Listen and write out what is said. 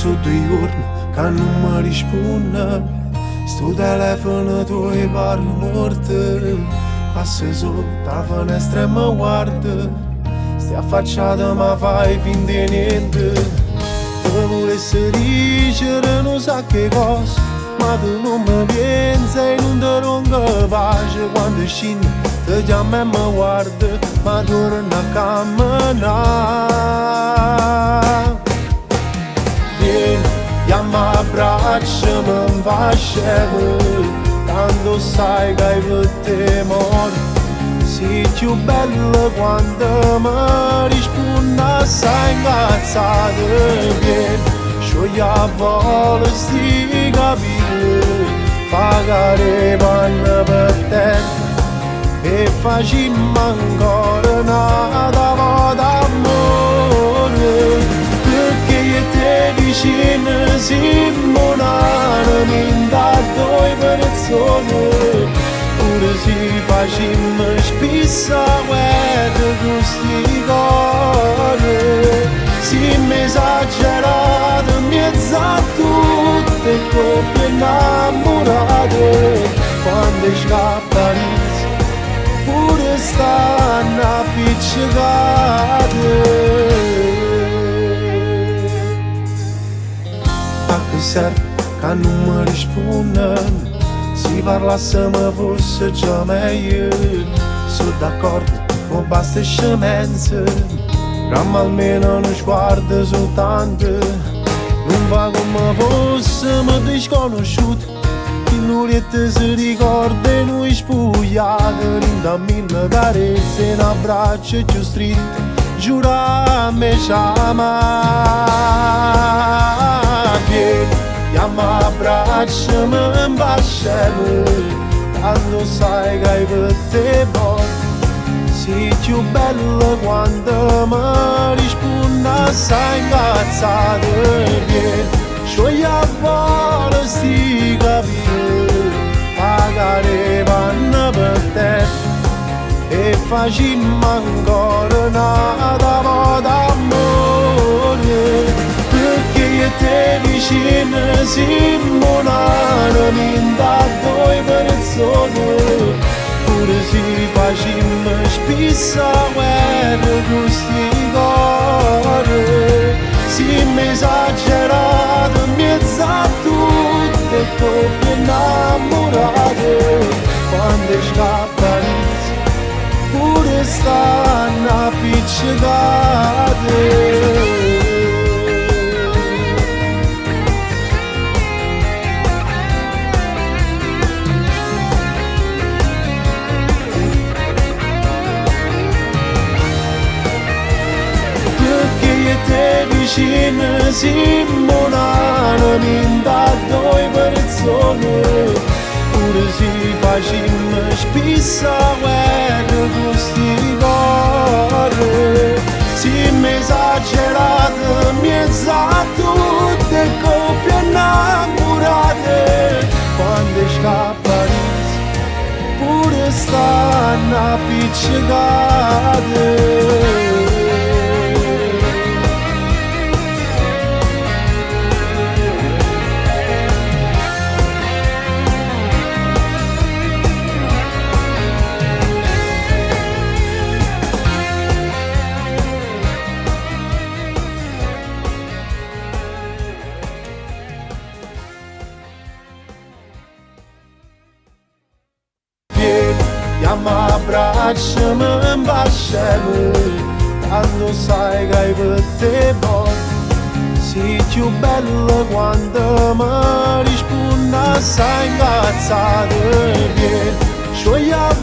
su 2 giorni che non mi risponde. Sto telefono tuo pare morto. Passa sotto la finestra e mi guarda. Stai affacciata ma fai finta di niente. Ti volessi dicere non sa che cosa, ma tu non mi pensi e non ti ronca pace. Quando scendi ti chiamo e mi guarda, ma torna a camminare. Vieni, chiama abbracciami, mi fa scemo, tanto sai che hai per te morto. Sei più bella quando mi rispondi assai incazzata. Vieni, sciogli a volo sti capelli, pagare panna per terra e facciamo ancora una volta amore. Perché io te vicino siamo un'anima da 2 persone. Pure se facciamo spesso guerra con sti cose, siamo esagerati in mezzo a tutte coppie innamorate. Quando scappa l'inizio pure stanno appiccicate. Ma che serve che non mi rispondono? Se parlassimo fosse già meglio. Sono d'accordo, ma basta scemenze, ma almeno non sguardo soltanto. Non va come fossimo disconosciuti, che l'orietta si ricorda e noi spogliati. Rinda 1000 carezze in abbraccio più stretto, giurami chiama. Vieni, chiama abbracciami, mi fa scemo, tanto sai che hai per te morto. Sei più bella quando mi rispondi assai incazzata. Vieni, sciogli a volo sti capelli, pagare panna per terra e facciamo ancora una volta amore. Perché io te vicino siamo un'anima da 2 persone. Pure se facciamo spesso guerra con sti cose, siamo esagerati in mezzo a tutte coppie innamorate. Quando scappa l'inizio pure stanno appiccicate. Te vicino siamo un'anima da 2 persone. Pure se facciamo spesso guerra con sti cose, siamo esagerati in mezzo a tutte coppie innamorate. Quando scappa l'inizio pure stanno appiccicate. Chiama abbracciami, mi fa scemo, tanto sai che hai per te morto. Sei più bella quando mi rispondi assai incazzata. Vieni, sciogli a